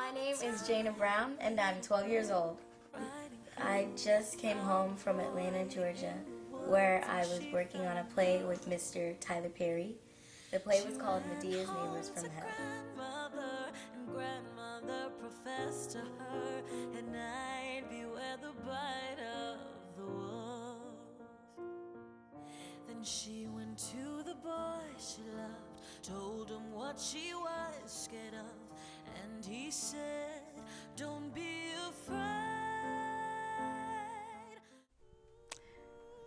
My name is JAYNA Brown, and I'm 12 years old. I just came home from Atlanta, Georgia, where I was working on a play with Mr. Tyler Perry. The play was called Medea's Neighbors from Hell. Grandmother professed to her, and I'd beware the bite of the wolf. Then she went to the boy she loved, told him what she was scared of, and he said, "Don't be afraid."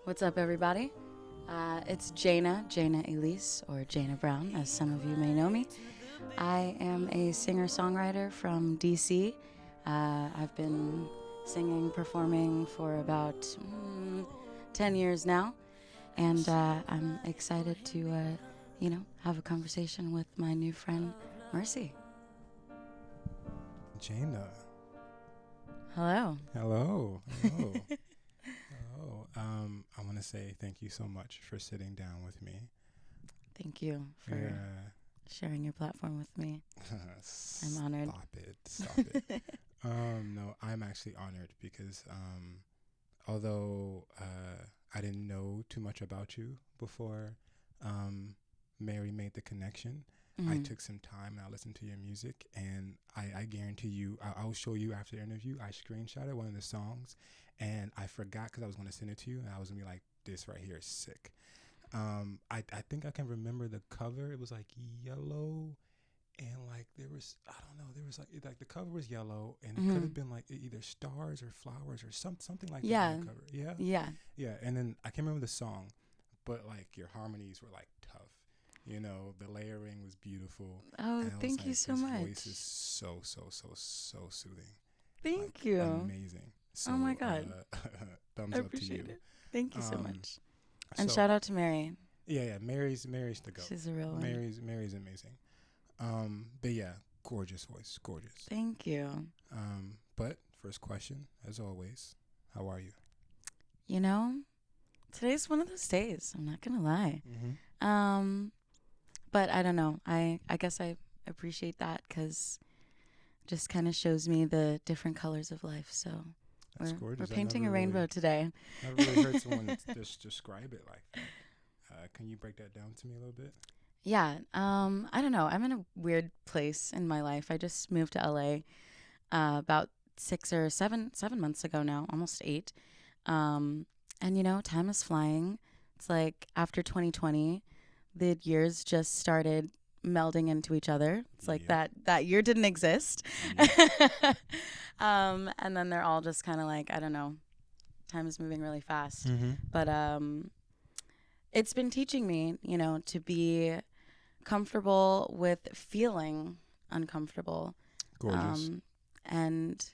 What's up, everybody? It's Jayna Elise, or JAYNA Brown, as some of you may know me. I am a singer-songwriter from DC. I've been singing, performing for about 10 years now, and I'm excited to, have a conversation with my new friend, Mercy. JAYNA. Hello. Hello. Hello. Hello. I want to say thank you so much for sitting down with me. Thank you for sharing your platform with me. I'm honored. Stop it. No, I'm actually honored because although I didn't know too much about you before Mary made the connection, I took some time and I listened to your music, and I guarantee you, I'll show you after the interview. I screenshotted one of the songs, and I forgot because I was going to send it to you, and I was going to be like, this right here is sick. I think I can remember the cover. It was like yellow, and like there was the cover was yellow, and it could have been like either stars or flowers or something like that on the cover. Yeah. And then I can't remember the song, but like your harmonies were like tough. You know, the layering was beautiful. Oh, thank you so much. His voice is so soothing. Thank you. Amazing. So, oh my God. Thumbs I up to you. appreciate it. Thank you so much. And so, shout out to Mary. Yeah. Mary's the goat. She's a real one. Mary's amazing. But yeah, gorgeous voice, gorgeous. Thank you. But first question, as always, how are you? You know, today's one of those days. I'm not gonna lie. But I don't know. I guess I appreciate that because it just kind of shows me the different colors of life. So That's gorgeous. We're painting a rainbow today. I've really heard someone just describe it like that. Can you break that down to me a little bit? Yeah. I don't know. I'm in a weird place in my life. I just moved to LA about 6 or 7 months ago now, almost 8. And time is flying. It's like after 2020, the years just started melding into each other. It's like that year didn't exist. And then they're all just kind of like, I don't know, time is moving really fast. But it's been teaching me, to be comfortable with feeling uncomfortable. Gorgeous. And,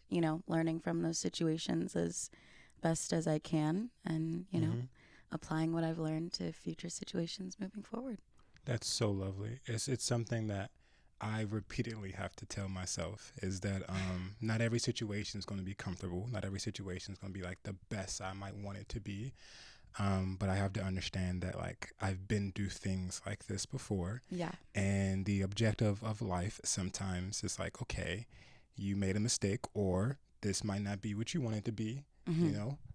learning from those situations as best as I can, and, applying what I've learned to future situations moving forward. That's so lovely. It's something that I repeatedly have to tell myself, is that not every situation is going to be comfortable. Not every situation is going to be like the best I might want it to be. But I have to understand that like I've been through things like this before. Yeah. And the objective of life sometimes is like, okay, you made a mistake, or this might not be what you want it to be.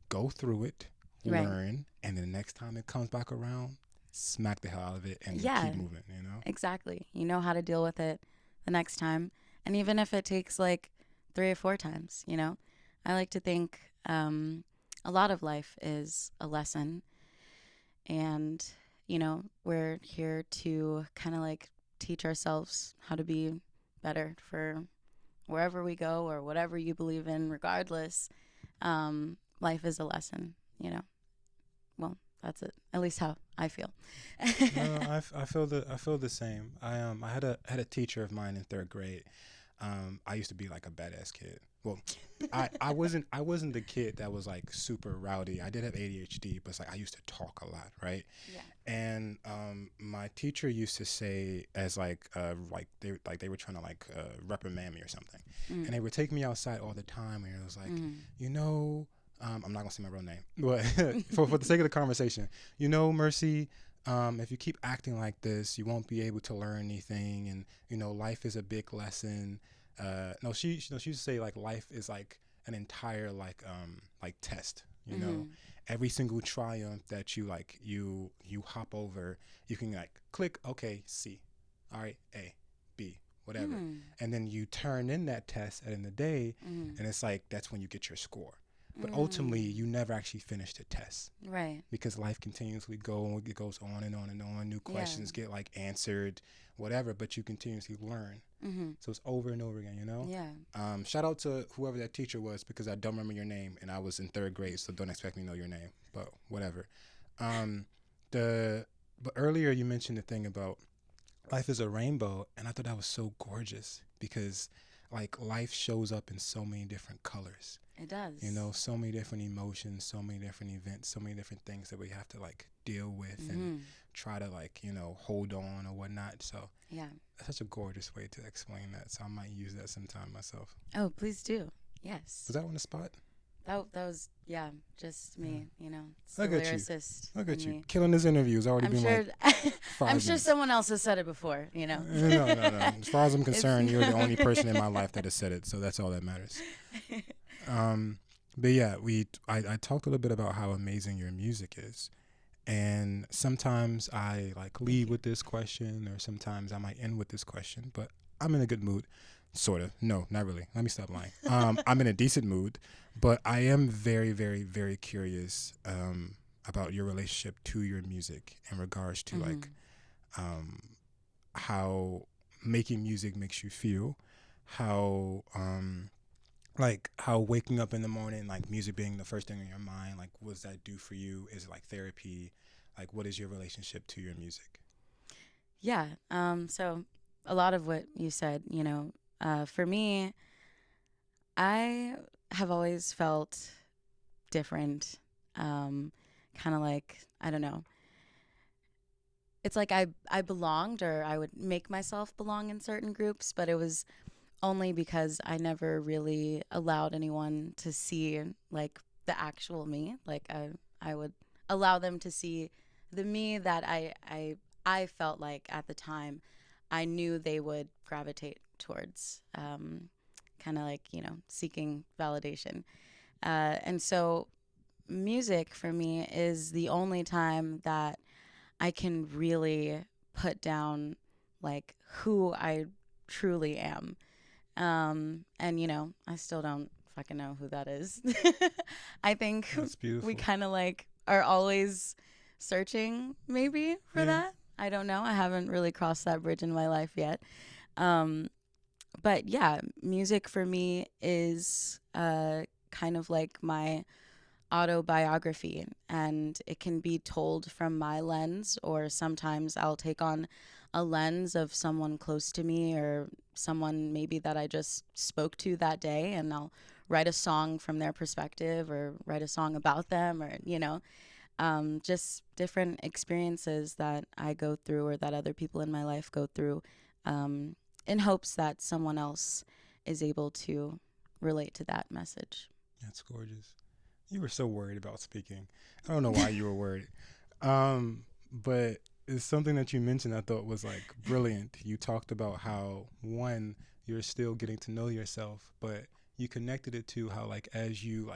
Go through it, learn, and then the next time it comes back around, smack the hell out of it and keep moving, Exactly. You know how to deal with it the next time. And even if it takes like 3 or 4 times, I like to think a lot of life is a lesson. And, we're here to kind of like teach ourselves how to be better for wherever we go or whatever you believe in, regardless. Life is a lesson, Well, that's it. At least how I feel. No, I feel the same. I had a teacher of mine in 3rd grade. I used to be like a badass kid. Well, I wasn't the kid that was like super rowdy. I did have ADHD, but it's like I used to talk a lot, right? Yeah. And my teacher used to say, as they were trying to like reprimand me or something, and they would take me outside all the time, and it was like, I'm not gonna say my real name, but for the sake of the conversation, Mercy, if you keep acting like this, you won't be able to learn anything, and life is a big lesson. no, she used to say like life is like an entire like test, you know. Every single triumph that you like you hop over, you can like click, okay, C, all right, A, B, whatever, and then you turn in that test at the end of the day, and it's like that's when you get your score. But ultimately, you never actually finish the test, Right. because life continuously it goes on and on and on. New questions get like answered, whatever, but you continuously learn. So it's over and over again, you know. Yeah. Shout out to whoever that teacher was, because I don't remember your name, and I was in 3rd grade, so don't expect me to know your name. But whatever. But earlier you mentioned the thing about life is a rainbow, and I thought that was so gorgeous, because like life shows up in so many different colors. It does. You know, so many different emotions, so many different events, so many different things that we have to like deal with and try to like, you know, hold on or whatnot. So yeah, that's such a gorgeous way to explain that. So I might use that sometime myself. Oh, please do. Yes. Was that on the spot? That was, yeah, just me, you know. Look at you. Lyricist. Look at you. Me. Killing this interview. It's already been like 5 I'm sure minutes. someone else has said it before, you know. No. As far as I'm concerned, you're the only person in my life that has said it. So that's all that matters. But yeah, I talked a little bit about how amazing your music is. And sometimes I like lead with this question, or sometimes I might end with this question, but I'm in a good mood. Sort of. No, not really. Let me stop lying. I'm in a decent mood, but I am very, very, very curious about your relationship to your music in regards to like how making music makes you feel, how how waking up in the morning, like music being the first thing in your mind, like what does that do for you? Is it like therapy? Like what is your relationship to your music? Yeah. So a lot of what you said, you know, for me, I have always felt different. Kind of like, I don't know. It's like I belonged, or I would make myself belong in certain groups, but it was only because I never really allowed anyone to see like the actual me. Like I would allow them to see the me that I felt like at the time I knew they would gravitate towards, kind of like, you know, seeking validation. And so music for me is the only time that I can really put down like who I truly am. And you know, I still don't fucking know who that is. I think we kind of like are always searching maybe for that. I don't know. I haven't really crossed that bridge in my life yet. But yeah, music for me is kind of like my autobiography, and it can be told from my lens, or sometimes I'll take on a lens of someone close to me, or someone maybe that I just spoke to that day, and I'll write a song from their perspective, or write a song about them, or, you know, just different experiences that I go through, or that other people in my life go through, in hopes that someone else is able to relate to that message. That's gorgeous. You were so worried about speaking. I don't know why you were worried. But it's something that you mentioned I thought was like brilliant. You talked about how, one, you're still getting to know yourself, but you connected it to how like as you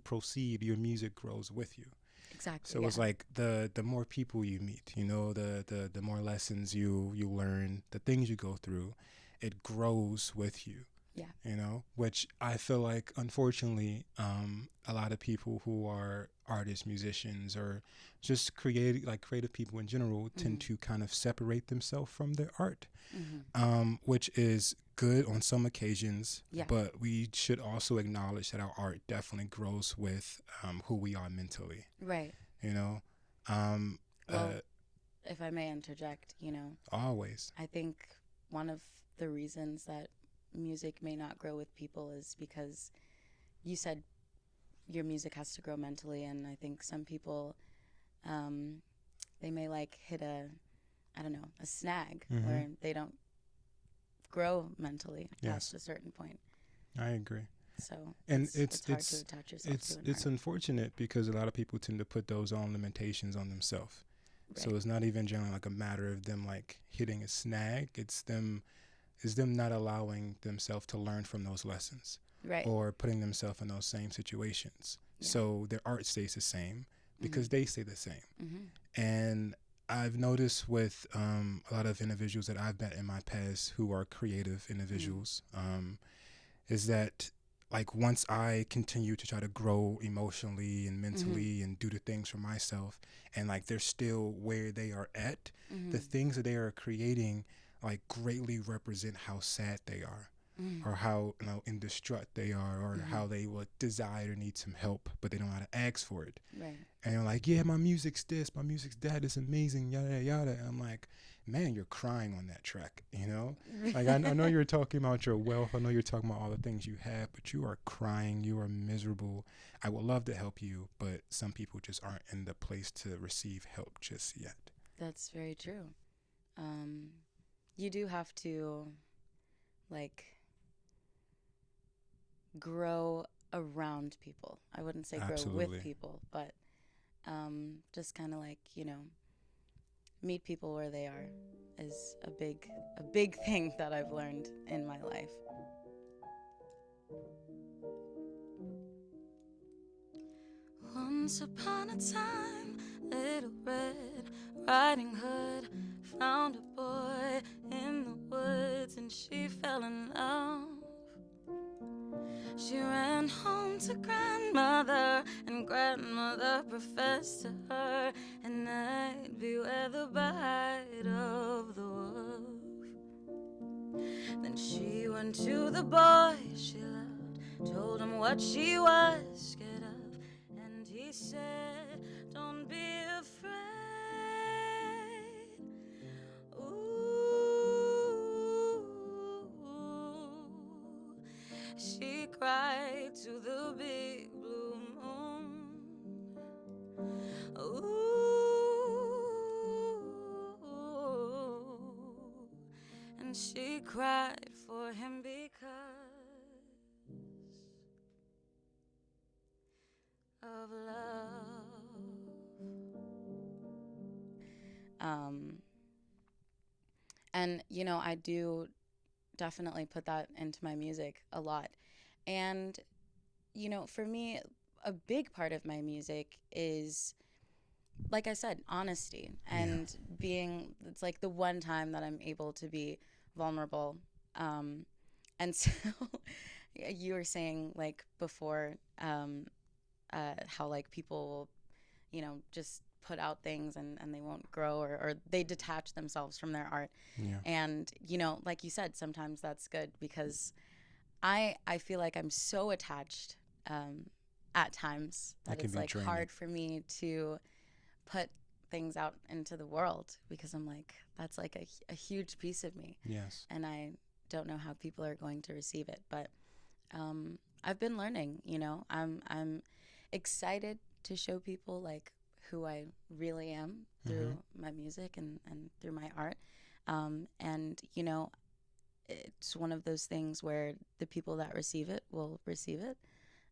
proceed, your music grows with you. Exactly. So it's like the more people you meet, you know, the more lessons you learn, the things you go through, it grows with you. Yeah. You know, which I feel like, unfortunately, a lot of people who are artists, musicians, or just creative people in general tend to kind of separate themselves from their art, which is good on some occasions. Yeah. But we should also acknowledge that our art definitely grows with who we are mentally. Right. You know? Well, if I may interject, you know. Always. I think one of the reasons that music may not grow with people is because you said your music has to grow mentally, and I think some people they may like hit a snag where they don't grow mentally past a certain point. I agree. So and it's hard to attach yourself to an it's art. unfortunate because a lot of people tend to put those own limitations on themselves. Right. So it's not even generally like a matter of them like hitting a snag. It's them is them not allowing themselves to learn from those lessons, Right. or putting themselves in those same situations. Yeah. So their art stays the same because they stay the same. Mm-hmm. And I've noticed with a lot of individuals that I've met in my past who are creative individuals, is that like once I continue to try to grow emotionally and mentally and do the things for myself, and like they're still where they are at, the things that they are creating like greatly represent how sad they are, or how, you know, in distraught they are, or how they would desire or need some help, but they don't know how to ask for it. Right. And they're like, yeah, my music's this, my music's that, it's amazing, yada, yada. And I'm like, man, you're crying on that track, you know? Like, I know you're talking about your wealth. I know you're talking about all the things you have, but you are crying. You are miserable. I would love to help you, but some people just aren't in the place to receive help just yet. That's very true. You do have to, like, grow around people. I wouldn't say grow Absolutely. with people, but just kind of like, you know, meet people where they are is a big thing that I've learned in my life. Once upon a time, Little Red Riding Hood found a boy in the woods and she fell in love. She ran home to grandmother, and grandmother professed to her, and I'd beware the bite of the wolf. Then she went to the boy she loved, told him what she was scared of, and he said, don't be afraid. She cried to the big blue moon. Ooh, and she cried for him because of love. And, you know, I do definitely put that into my music a lot. And, you know, for me, a big part of my music is, like I said, honesty and being, it's like the one time that I'm able to be vulnerable. And so you were saying, like, before, how, like, people will, you know, just put out things and they won't grow, or they detach themselves from their art. Yeah. And, you know, like you said, sometimes that's good because I feel like I'm so attached at times that can it's be like draining. hard for me to put things out into the world because I'm like, that's like a huge piece of me. Yes. And I don't know how people are going to receive it. But I've been learning, you know, I'm excited to show people like who I really am through my music and through my art. And, you know, it's one of those things where the people that receive it will receive it,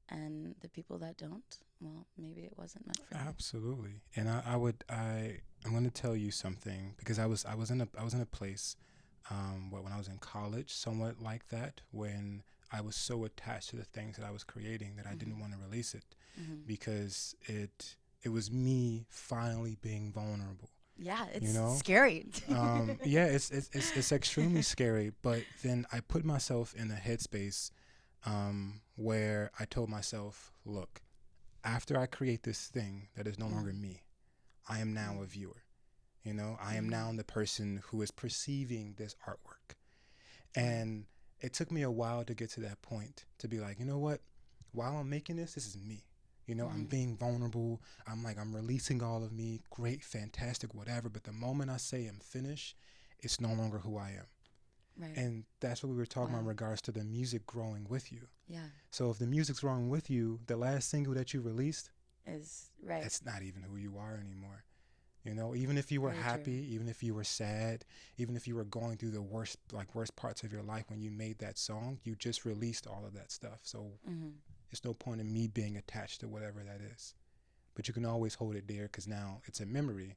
and the people that don't, well, maybe it wasn't meant for them. Absolutely. And I'm going to tell you something, because I was in a place when I was in college, somewhat like that, when I was so attached to the things that I was creating that I didn't want to release it because it was me finally being vulnerable. Yeah, it's You know? scary. Yeah, it's extremely scary. But then I put myself in a headspace where I told myself, look, after I create this thing that is no longer me, I am now a viewer. You know, I am now the person who is perceiving this artwork. And it took me a while to get to that point, to be like, you know what, while I'm making this is me. You know, I'm being vulnerable. I'm releasing all of me. Great, fantastic, whatever. But the moment I say I'm finished, it's no longer who I am. Right. And that's what we were talking about in regards to the music growing with you. Yeah. So if the music's growing with you, the last single that you released, Is right. it's not even who you are anymore. You know, even if you were Very happy, true. even if you were sad, even if you were going through the worst parts of your life when you made that song, you just released all of that stuff. So there's no point in me being attached to whatever that is. But you can always hold it there because now it's a memory.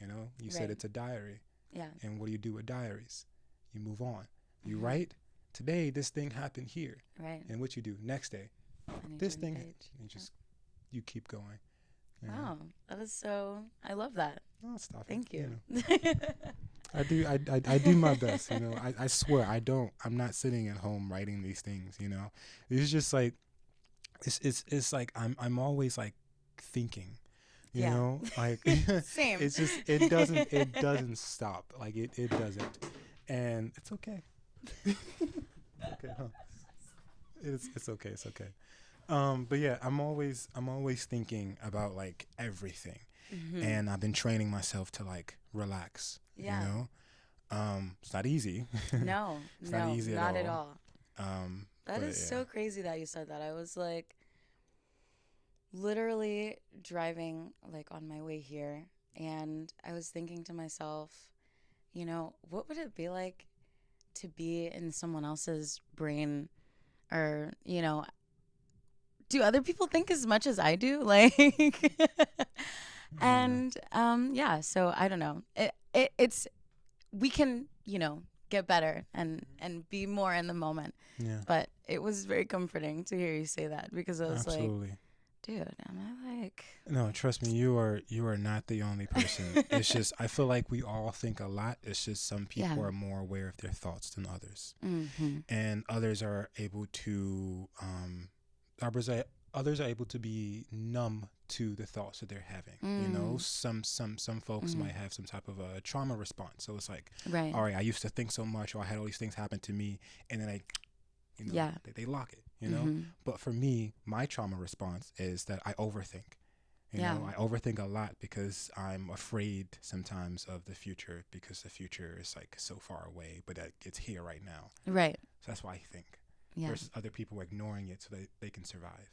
You know, you said Right. it's a diary. Yeah. And what do you do with diaries? You move on. You write, today this thing happened here. Right. And what you do next day, I need this to thing, engage. and just, you keep going. Yeah. Wow. That is so, I love that. Oh, stop it. Thank you. I do my best, I swear I'm not sitting at home writing these things, It's just like, it's like I'm always like thinking, like Same. it's just, it doesn't stop. Like it doesn't. And it's okay. Okay, huh? It's okay. It's okay. But yeah, I'm always thinking about like everything. And I've been training myself to like relax. Yeah. It's not easy. No, It's not easy not at at all. all. That But is yeah. so crazy that you said that. I was like literally driving like on my way here, and I was thinking to myself, what would it be like to be in someone else's brain, or, do other people think as much as I do? Like, and yeah, so I don't know. It's we can, get better and be more in the moment. Yeah. But it was very comforting to hear you say that, because I was Absolutely. like, dude, am I like... No, trust me, you are not the only person. It's just, I feel like we all think a lot. It's just some people are more aware of their thoughts than others. And others are able to others are able to be numb to the thoughts that they're having. Some folks might have some type of a trauma response. So it's like, Right. all right, I used to think so much, or I had all these things happen to me, and then they lock it. But for me, my trauma response is that I overthink. I overthink a lot because I'm afraid sometimes of the future, because the future is like so far away, but it's here right now. Right. So that's why I think. Yeah. Versus other people ignoring it so that they can survive.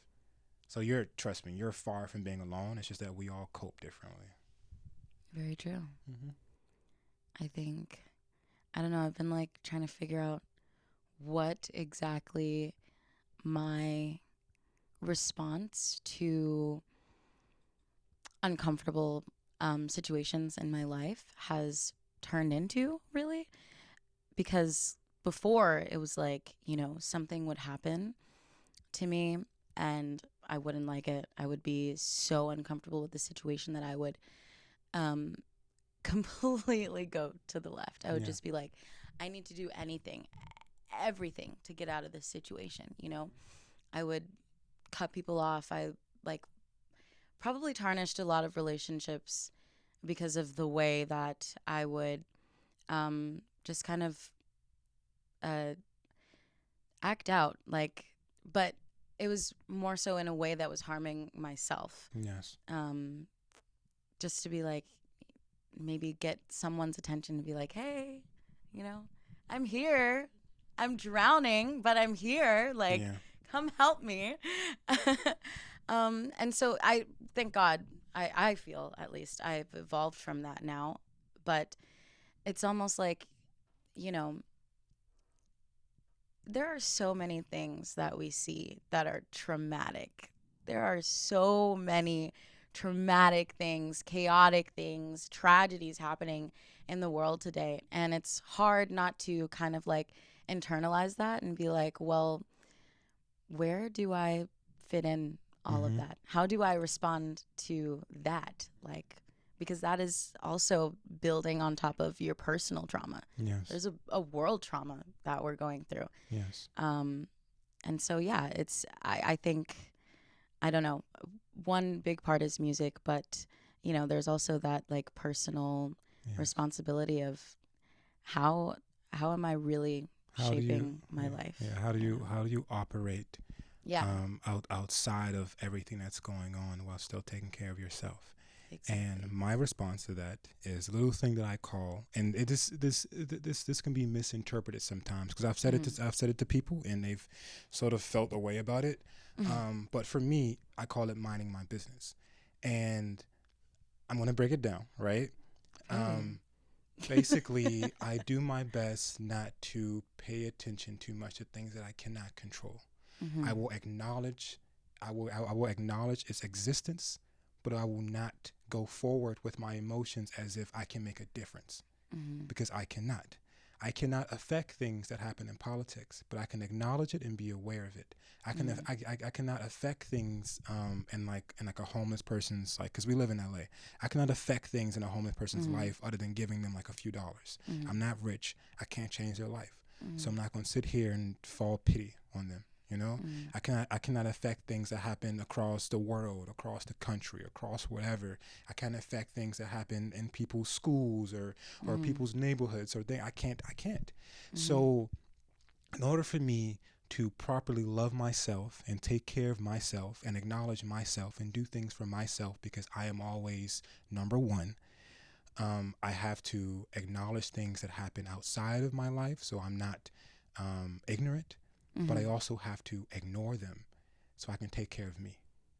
So trust me, you're far from being alone. It's just that we all cope differently. Very true. I think, I don't know, I've been like trying to figure out what exactly my response to uncomfortable situations in my life has turned into, really. Because before, it was like, something would happen to me and I wouldn't like it. I would be so uncomfortable with the situation that I would completely go to the left. I would just be like, I need to do everything to get out of this situation. I would cut people off. I probably tarnished a lot of relationships because of the way that I would just kind of act out, but it was more so in a way that was harming myself. Yes. Just to be like, maybe get someone's attention to be like, hey, I'm here. I'm drowning, but I'm here. Come help me. And so I thank God, I feel, at least, I've evolved from that now. But it's almost like, there are so many things that we see that are traumatic. There are so many traumatic things, chaotic things, tragedies happening in the world today. And it's hard not to kind of internalize that and be like, well, where do I fit in all of that? How do I respond to that? Because that is also building on top of your personal trauma. Yes. There's a world trauma that we're going through. Yes. And so, yeah, I think, I don't know, one big part is music, but, there's also that personal responsibility of how am I really shaping my life? Yeah. How do you operate outside of everything that's going on while still taking care of yourself? Exactly. And my response to that is a little thing that I call, and this can be misinterpreted sometimes, because I've said it to people and they've sort of felt a way about it. But for me, I call it minding my business, and I'm going to break it down, right? Basically, I do my best not to pay attention too much to things that I cannot control. I will acknowledge its existence, but I will not go forward with my emotions as if I can make a difference, because I cannot. I cannot affect things that happen in politics, but I can acknowledge it and be aware of it. I cannot affect things in like a homeless person's, like, because we live in LA. I cannot affect things in a homeless person's life other than giving them like a few dollars. I'm not rich. I can't change their life. So I'm not going to sit here and fall pity on them. You know, I cannot affect things that happen across the world, across the country, across whatever. I can't affect things that happen in people's schools or people's neighborhoods or things. I can't. So in order for me to properly love myself and take care of myself and acknowledge myself and do things for myself, because I am always number one, I have to acknowledge things that happen outside of my life, so I'm not ignorant. But I also have to ignore them so I can take care of me.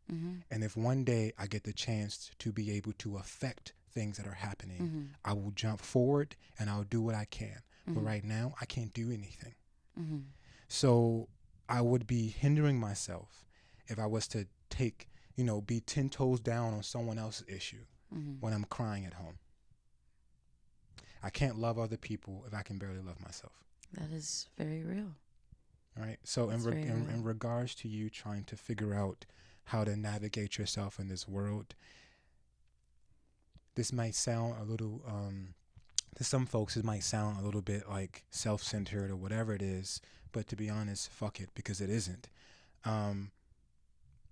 And if one day I get the chance to be able to affect things that are happening, I will jump forward and I'll do what I can. But right now, I can't do anything. So I would be hindering myself if I was to take, be 10 toes down on someone else's issue when I'm crying at home. I can't love other people if I can barely love myself. That is very real. Right. So in regards to you trying to figure out how to navigate yourself in this world, this might sound a little, to some folks, it might sound a little bit like self-centered or whatever it is. But to be honest, fuck it, because it isn't.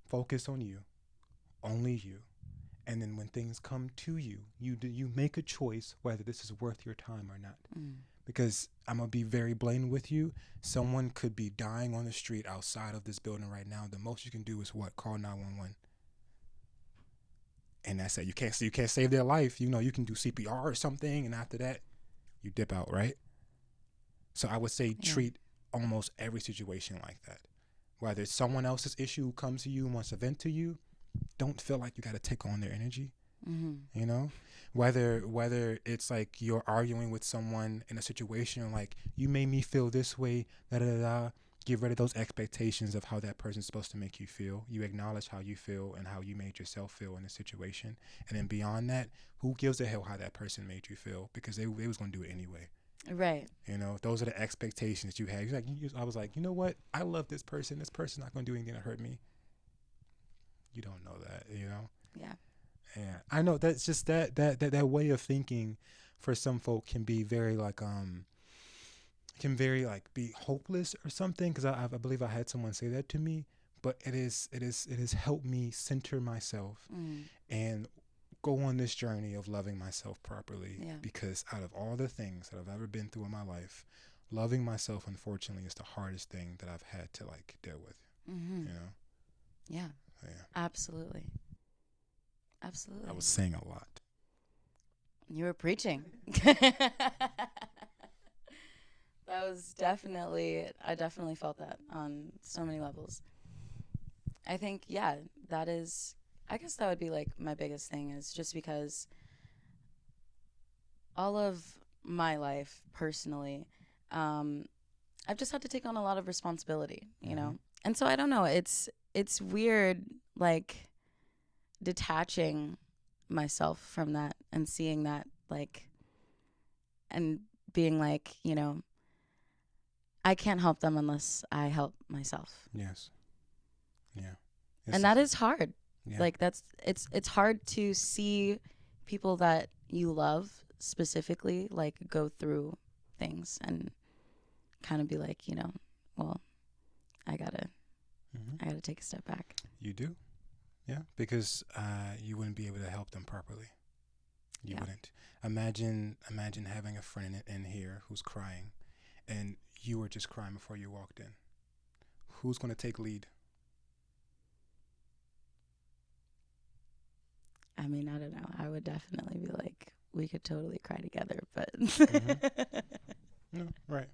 Focus on you, only you. And then when things come to you, you make a choice whether this is worth your time or not. Because I'm going to be very blatant with you. Someone could be dying on the street outside of this building right now. The most you can do is what? Call 911. And that's it. You can't save their life. You can do CPR or something. And after that, you dip out, right? So I would say treat almost every situation like that. Whether it's someone else's issue comes to you and wants to vent to you, don't feel like you got to take on their energy. Whether it's like you're arguing with someone in a situation like, you made me feel this way, get rid of those expectations of how that person's supposed to make you feel. You acknowledge how you feel and how you made yourself feel in the situation. And then beyond that, who gives a hell how that person made you feel? Because they was going to do it anyway. Right. Those are the expectations you had. I was like, you know what? I love this person. This person's not going to do anything to hurt me. You don't know that, Yeah. Yeah, I know that's just that way of thinking for some folk can be very be hopeless or something. Because I believe I had someone say that to me, but it has helped me center myself and go on this journey of loving myself properly. Yeah. Because out of all the things that I've ever been through in my life, loving myself, unfortunately, is the hardest thing that I've had to deal with. Yeah. Yeah. Absolutely. I was saying a lot. You were preaching. That was I definitely felt that on so many levels. I think, I guess that would be my biggest thing, is just because all of my life personally, I've just had to take on a lot of responsibility, you know? And so I don't know, it's weird, detaching myself from that and seeing that, and being I can't help them unless I help myself. Yes. Yeah. And that is hard. Yeah. It's hard to see people that you love specifically go through things and kind of be well, I gotta take a step back. You do. Yeah, because you wouldn't be able to help them properly. You wouldn't. Imagine having a friend in here who's crying, and you were just crying before you walked in. Who's going to take lead? I mean, I don't know. I would definitely be we could totally cry together, but... No, right.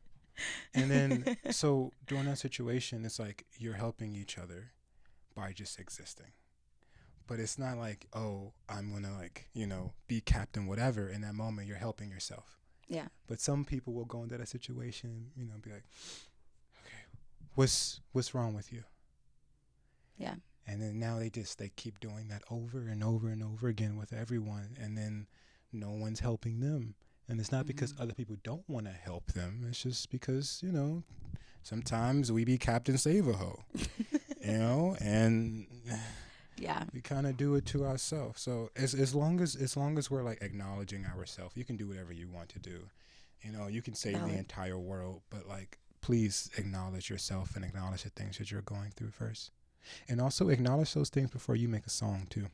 And then, so during that situation, it's you're helping each other by just existing. But it's not oh, I'm going to be captain whatever. In that moment, you're helping yourself. Yeah. But some people will go into that situation, be like, okay, what's wrong with you? Yeah. And then now they keep doing that over and over and over again with everyone. And then no one's helping them. And it's not because other people don't want to help them. It's just because, you know, sometimes we be Captain Save-A-Ho, you know, and Yeah. we kind of do it to ourselves. So as long as we're like acknowledging ourselves, you can do whatever you want to do. You know, you can save the entire world, but like, please acknowledge yourself and acknowledge the things that you're going through first. And also acknowledge those things before you make a song too.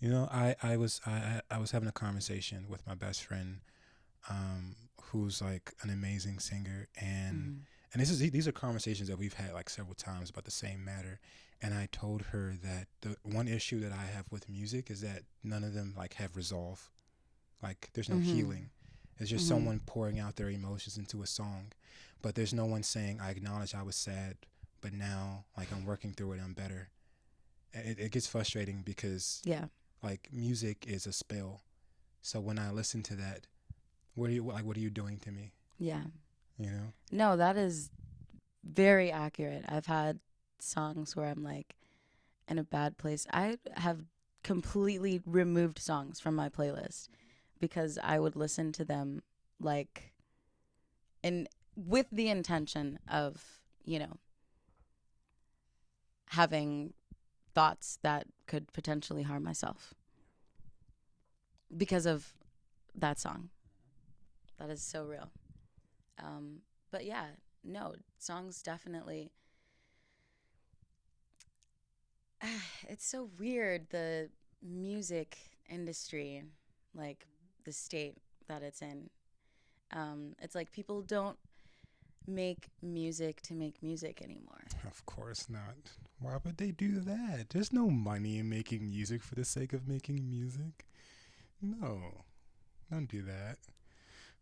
You know, I was having a conversation with my best friend, who's like an amazing singer, and these are conversations that we've had like several times about the same matter. And I told her that the one issue that I have with music is that none of them like have resolve. Like there's no healing. It's just someone pouring out their emotions into a song, but there's no one saying, I acknowledge I was sad, but now like I'm working through it, I'm better. It gets frustrating because like music is a spell. So when I listen to that, what are you doing to me? Yeah. You know? No, that is very accurate. I've had songs where I'm like in a bad place. I have completely removed songs from my playlist because I would listen to them like with the intention of, you know, having thoughts that could potentially harm myself because of that song. That is so real. But yeah, no, songs definitely. It's so weird, the music industry, like the state that it's in. It's like people don't make music to make music anymore. Of course not. Why would they do that? There's no money in making music for the sake of making music. No, don't do that.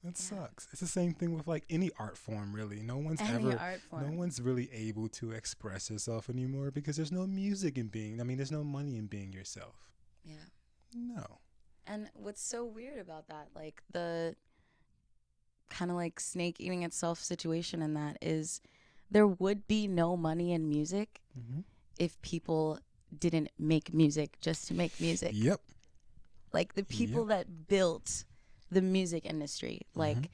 That sucks. It's the same thing with like any art form, really. No one's really able to express yourself anymore because there's no music in being. I mean, there's no money in being yourself. Yeah. No. And what's so weird about that, like the kind of like snake eating itself situation in that is there would be no money in music if people didn't make music just to make music. Yep. Like the people that built the music industry, like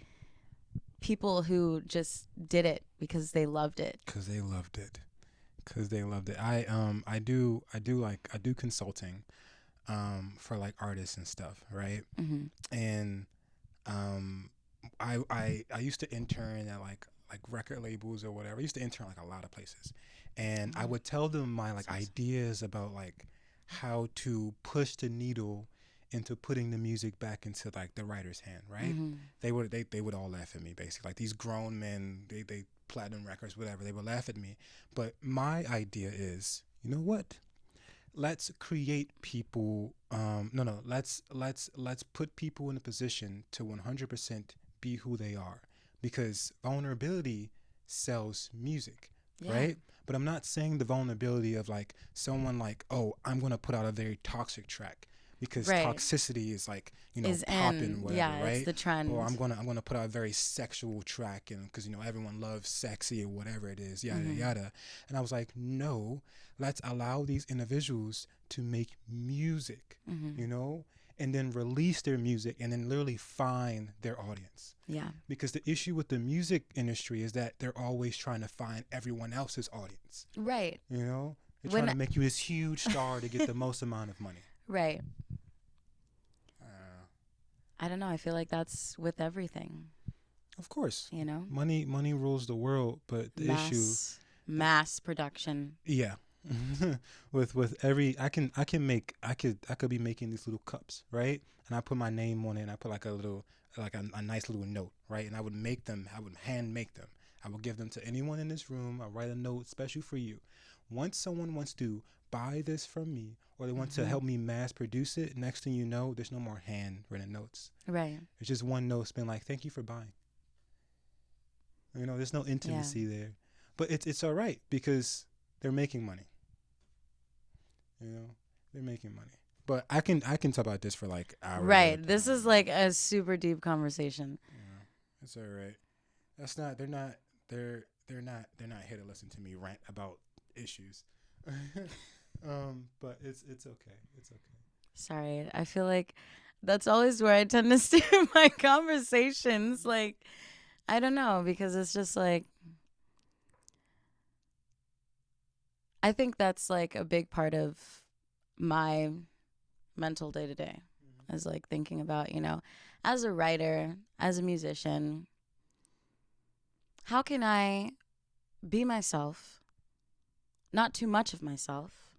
people who just did it because they loved it. Because they loved it. I do consulting for like artists and stuff, right? And I used to intern at like record labels or whatever. I used to intern like a lot of places, and I would tell them my like ideas about like how to push the needle into putting the music back into like the writer's hand, right? They would all laugh at me basically. Like these grown men, they platinum records, whatever, they would laugh at me. But my idea is, you know what? Let's create people. Let's put people in a position to 100% be who they are, because vulnerability sells music, right? But I'm not saying the vulnerability of like someone like, oh, I'm gonna put out a very toxic track because toxicity is like, you know, popping, whatever, right? It's the trend. Or I'm gonna put out a very sexual track, and because, you know, everyone loves sexy or whatever it is, yada yada. And I was like, no, let's allow these individuals to make music, you know, and then release their music and then literally find their audience. Yeah. Because the issue with the music industry is that they're always trying to find everyone else's audience. Right. You know, they're trying to make you this huge star to get the most amount of money. Right. I don't know. I feel like that's with everything. Of course. You know? Money rules the world, but the mass production. Yeah. with every I could be making these little cups, right? And I put my name on it, and I put like a nice little note, right? And I would hand make them. I would give them to anyone in this room. I write a note special for you. Once someone wants to buy this from me, or they want to help me mass produce it, next thing you know, there's no more handwritten notes. Right. It's just one note being like, thank you for buying. You know, there's no intimacy there. But it's all right because they're making money. You know, they're making money. But I can talk about this for like hours. Right. This is like a super deep conversation. Yeah, it's all right. They're not here to listen to me rant about issues. But it's okay. It's okay. Sorry. I feel like That's always where I tend to steer my conversations. Like, I don't know, because it's just like, I think that's like a big part of my mental day to day, is like thinking about, as a writer, as a musician, how can I be myself, not too much of myself,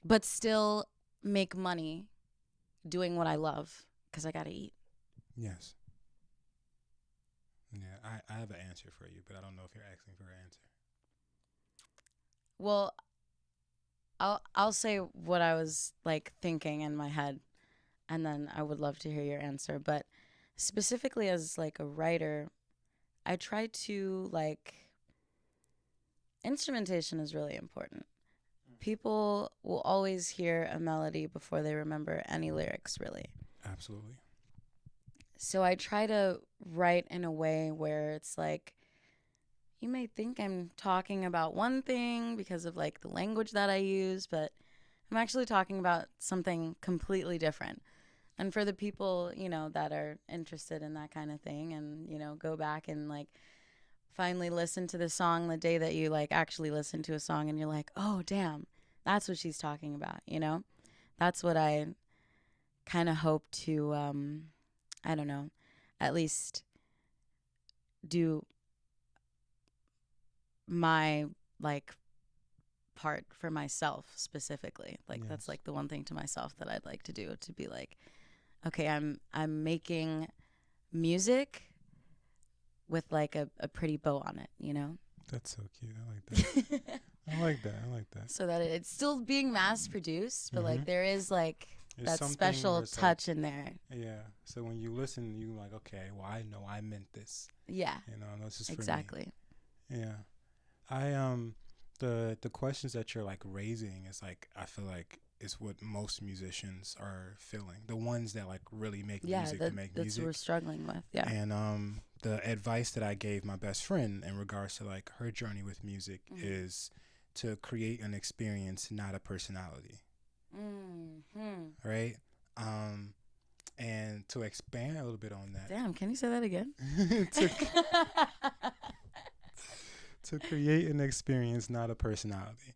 but still make money doing what I love, because I got to eat. Yes. Yeah, I have an answer for you, but I don't know if you're asking for an answer. Well, I'll say what I was like thinking in my head, and then I would love to hear your answer. But specifically as like a writer, I try to like, instrumentation is really important. People will always hear a melody before they remember any lyrics, really. Absolutely. So I try to write in a way where it's like, you may think I'm talking about one thing because of like the language that I use, but I'm actually talking about something completely different. And for the people, that are interested in that kind of thing, and, go back and like finally listen to the song the day that you like actually listen to a song and you're like, oh, damn, that's what she's talking about, That's what I kind of hope to, I don't know, at least do my like part for myself specifically. Like, Yes. That's like the one thing to myself that I'd like to do, to be like, okay, I'm making music with like a pretty bow on it, That's so cute. I like that. I like that. So that it's still being mass produced, but like Mhm. there is like There's that something special where it's touch in there. Yeah. So when you listen, you like, okay, well, I know I meant this. Yeah, This is for exactly. me. Yeah. I the questions that you're like raising is like, I feel like is what most musicians are feeling. The ones that like really make music to make that's music. what we're struggling with. Yeah. And the advice that I gave my best friend in regards to like her journey with music is to create an experience, not a personality. Right? And to expand a little bit on that. Damn, can you say that again? to create an experience, not a personality.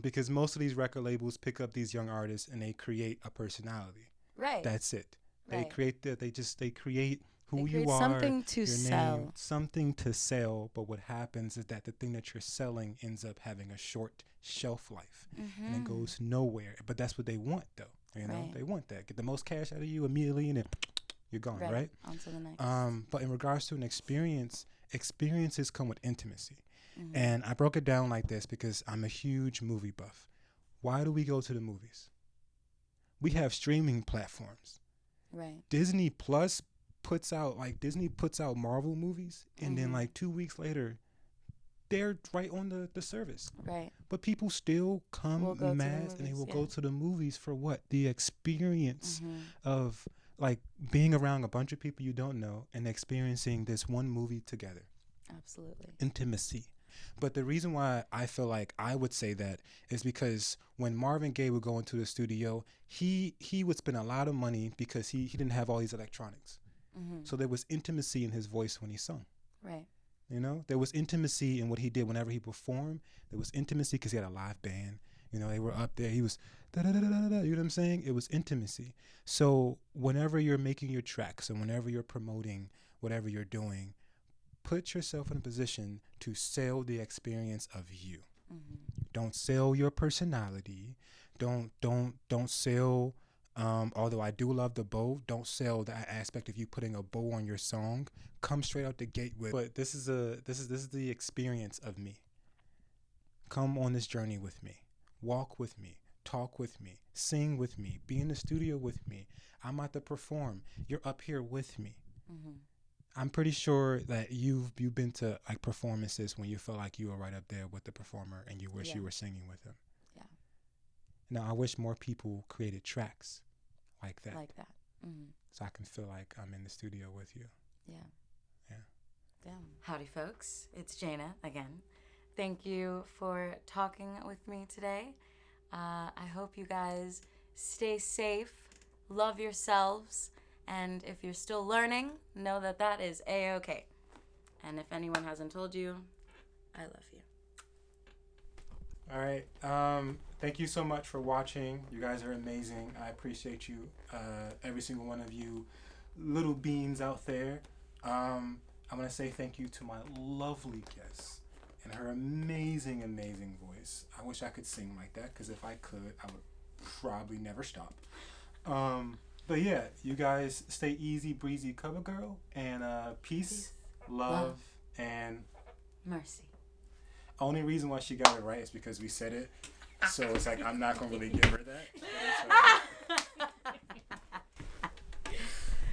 Because most of these record labels pick up these young artists and they create a personality. Right. That's it. Right. They create they create who They you create are, something to your sell. name, something to sell. But what happens is that the thing that you're selling ends up having a short shelf life, and it goes nowhere. But that's what they want, though. Right. They want that. Get the most cash out of you immediately, and then you're gone, right? On to the next. But in regards to an experience, experiences come with intimacy. And I broke it down like this because I'm a huge movie buff. Why do we go to the movies? We have streaming platforms. Right. Disney Plus puts out Marvel movies, and then like 2 weeks later, they're right on the service. Right. But people still come mad, and they will go to the movies for what? The experience of like being around a bunch of people you don't know and experiencing this one movie together. Absolutely. Intimacy. But the reason why I feel like I would say that is because when Marvin Gaye would go into the studio, he would spend a lot of money because he didn't have all these electronics. So there was intimacy in his voice when he sung. Right. There was intimacy in what he did whenever he performed. There was intimacy because he had a live band. They were up there. He was da-da-da-da-da-da. You know what I'm saying? It was intimacy. So whenever you're making your tracks and whenever you're promoting whatever you're doing, put yourself in a position to sell the experience of you. Don't sell your personality. Don't sell. Although I do love the bow, don't sell that aspect of you putting a bow on your song. Come straight out the gate with. But this is the experience of me. Come on this journey with me. Walk with me. Talk with me. Sing with me. Be in the studio with me. I'm about to perform. You're up here with me. I'm pretty sure that you've been to like performances when you felt like you were right up there with the performer and you wish you were singing with him. Yeah. Now I wish more people created tracks like that. So I can feel like I'm in the studio with you. Yeah. Damn. Howdy, folks. It's JAYNA again. Thank you for talking with me today. I hope you guys stay safe love yourselves. And if you're still learning, know that that is A-okay. And if anyone hasn't told you, I love you. All right. Thank you so much for watching. You guys are amazing. I appreciate you, every single one of you little beans out there. I'm going to say thank you to my lovely guest and her amazing, amazing voice. I wish I could sing like that, because if I could, I would probably never stop. But yeah, you guys stay easy, breezy, cover girl, and peace, love, and mercy. only reason why she got it right is because we said it. So it's like, I'm not going to really give her that. So,